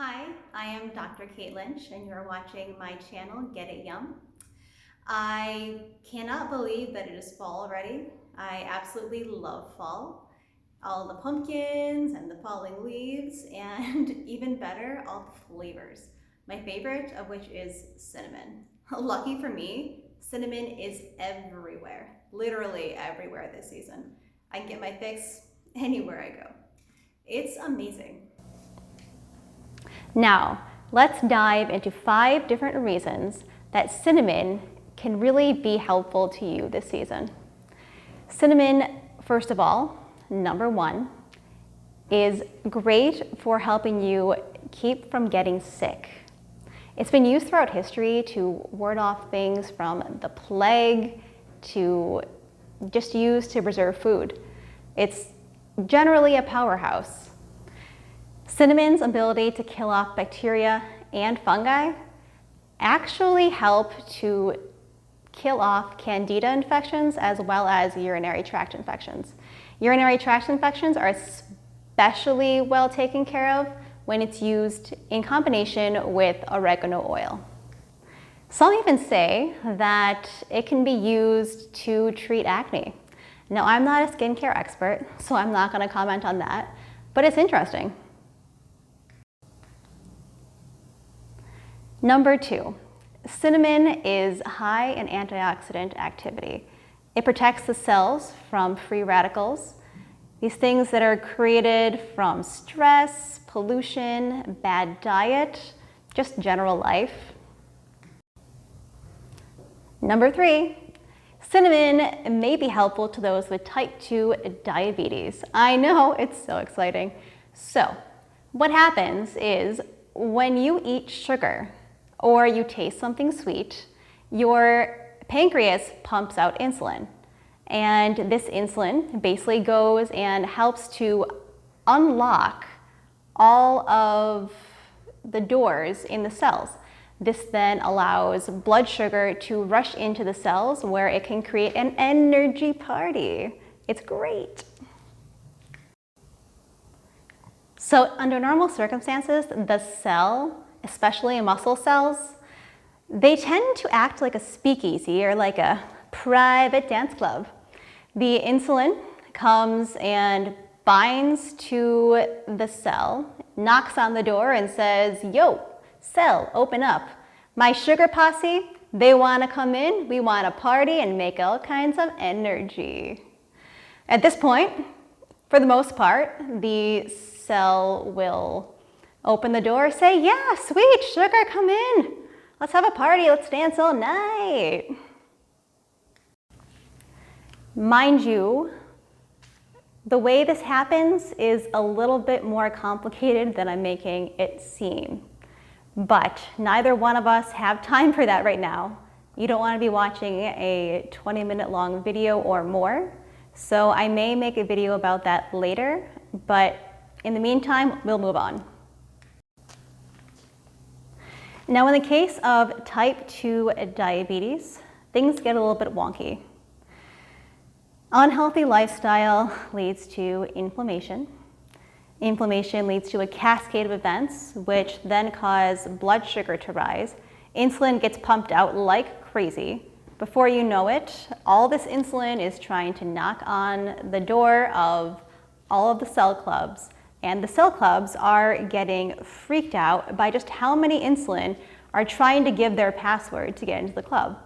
Hi, I am Dr. Kate Lynch, and you're watching my channel, Get It Yum. I cannot believe that it is fall already. I absolutely love fall. All the pumpkins and the falling leaves, and even better, all the flavors. My favorite of which is cinnamon. Lucky for me, cinnamon is everywhere, literally everywhere this season. I can get my fix anywhere I go. It's amazing. Now, let's dive into 5 different reasons that cinnamon can really be helpful to you this season. Cinnamon, first of all, number 1, is great for helping you keep from getting sick. It's been used throughout history to ward off things from the plague, to just use to preserve food. It's generally a powerhouse. Cinnamon's ability to kill off bacteria and fungi actually help to kill off candida infections as well as urinary tract infections. Urinary tract infections are especially well taken care of when it's used in combination with oregano oil. Some even say that it can be used to treat acne. Now, I'm not a skincare expert, so I'm not going to comment on that, but it's interesting. Number 2, cinnamon is high in antioxidant activity. It protects the cells from free radicals, these things that are created from stress, pollution, bad diet, just general life. Number 3, cinnamon may be helpful to those with type 2 diabetes. I know, it's so exciting. So, what happens is when you eat sugar, or you taste something sweet, your pancreas pumps out insulin. And this insulin basically goes and helps to unlock all of the doors in the cells. This then allows blood sugar to rush into the cells where it can create an energy party. It's great. So under normal circumstances, the cell, especially muscle cells, they tend to act like a speakeasy or like a private dance club. The insulin comes and binds to the cell, knocks on the door and says, "Yo, cell, open up. My sugar posse, they want to come in, we want to party and make all kinds of energy." At this point, for the most part, the cell will open the door, say, "Yeah, sweet, sugar, come in. Let's have a party, let's dance all night." Mind you, the way this happens is a little bit more complicated than I'm making it seem. But neither one of us have time for that right now. You don't want to be watching a 20-minute long video or more. So I may make a video about that later, but in the meantime, we'll move on. Now, in the case of type 2 diabetes, things get a little bit wonky. Unhealthy lifestyle leads to inflammation. Inflammation leads to a cascade of events, which then cause blood sugar to rise. Insulin gets pumped out like crazy. Before you know it, all this insulin is trying to knock on the door of all of the cell clubs. And the cell clubs are getting freaked out by just how many insulin are trying to give their password to get into the club.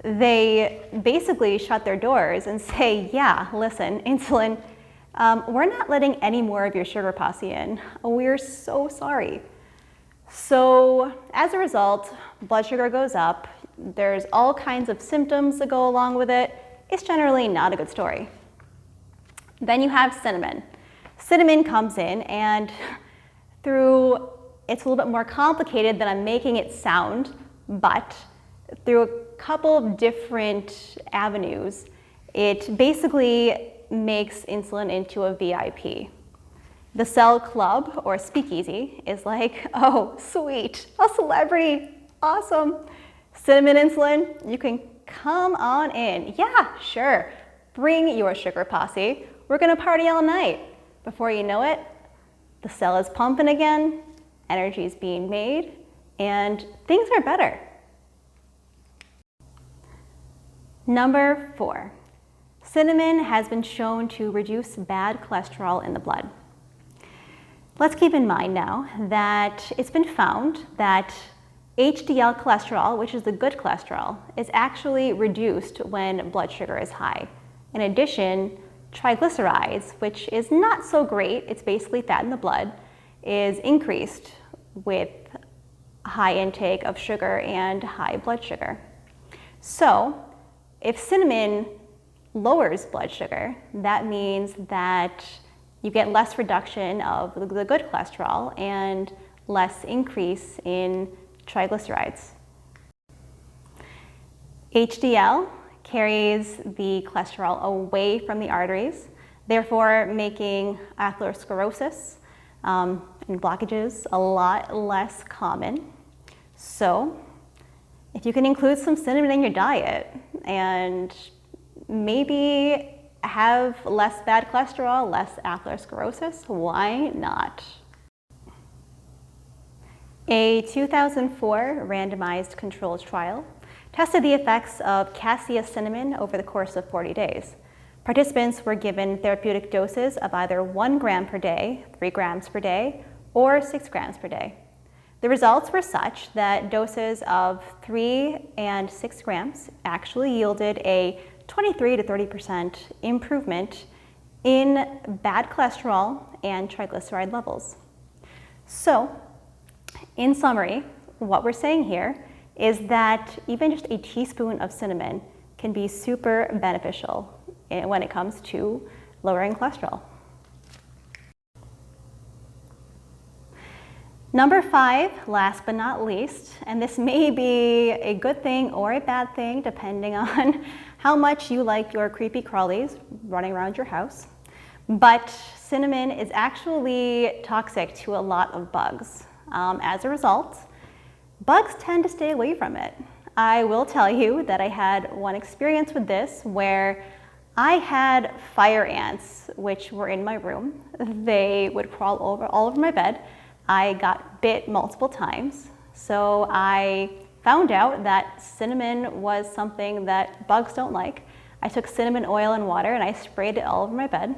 They basically shut their doors and say, "Yeah, listen, insulin, we're not letting any more of your sugar posse in. We're so sorry." So as a result, blood sugar goes up. There's all kinds of symptoms that go along with it. It's generally not a good story. Then you have cinnamon. Cinnamon comes in, and it's a little bit more complicated than I'm making it sound, but through a couple of different avenues, it basically makes insulin into a VIP. The cell club, or speakeasy, is like, "Oh, sweet, a celebrity, awesome. Cinnamon insulin, you can come on in. Yeah, sure, bring your sugar posse. We're gonna party all night." Before you know it, the cell is pumping again, energy is being made, and things are better. Number 4, cinnamon has been shown to reduce bad cholesterol in the blood. Let's keep in mind now that it's been found that HDL cholesterol, which is the good cholesterol, is actually reduced when blood sugar is high. In addition, triglycerides, which is not so great, it's basically fat in the blood, is increased with high intake of sugar and high blood sugar. So, if cinnamon lowers blood sugar, that means that you get less reduction of the good cholesterol and less increase in triglycerides. HDL carries the cholesterol away from the arteries, therefore making atherosclerosis and blockages a lot less common. So, if you can include some cinnamon in your diet and maybe have less bad cholesterol, less atherosclerosis, why not? A 2004 randomized controlled trial tested the effects of cassia cinnamon over the course of 40 days. Participants were given therapeutic doses of either 1 gram per day, 3 grams per day, or 6 grams per day. The results were such that doses of 3 and 6 grams actually yielded a 23 to 30% improvement in bad cholesterol and triglyceride levels. So, in summary, what we're saying here is that even just a teaspoon of cinnamon can be super beneficial when it comes to lowering cholesterol. Number 5, last but not least, and this may be a good thing or a bad thing depending on how much you like your creepy crawlies running around your house, but cinnamon is actually toxic to a lot of bugs. As a result, bugs tend to stay away from it. I will tell you that I had one experience with this where I had fire ants which were in my room. They would crawl all over my bed. I got bit multiple times, so I found out that cinnamon was something that bugs don't like. I took cinnamon oil and water and I sprayed it all over my bed,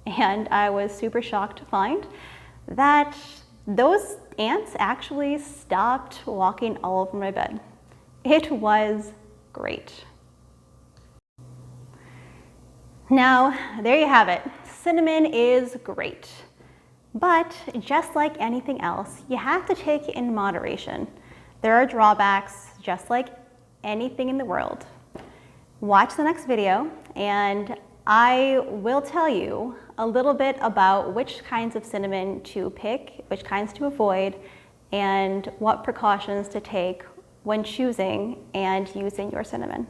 and I was super shocked to find that those ants actually stopped walking all over my bed. It was great. Now, there you have it. Cinnamon is great. But just like anything else, you have to take it in moderation. There are drawbacks, just like anything in the world. Watch the next video, and I will tell you a little bit about which kinds of cinnamon to pick, which kinds to avoid, and what precautions to take when choosing and using your cinnamon.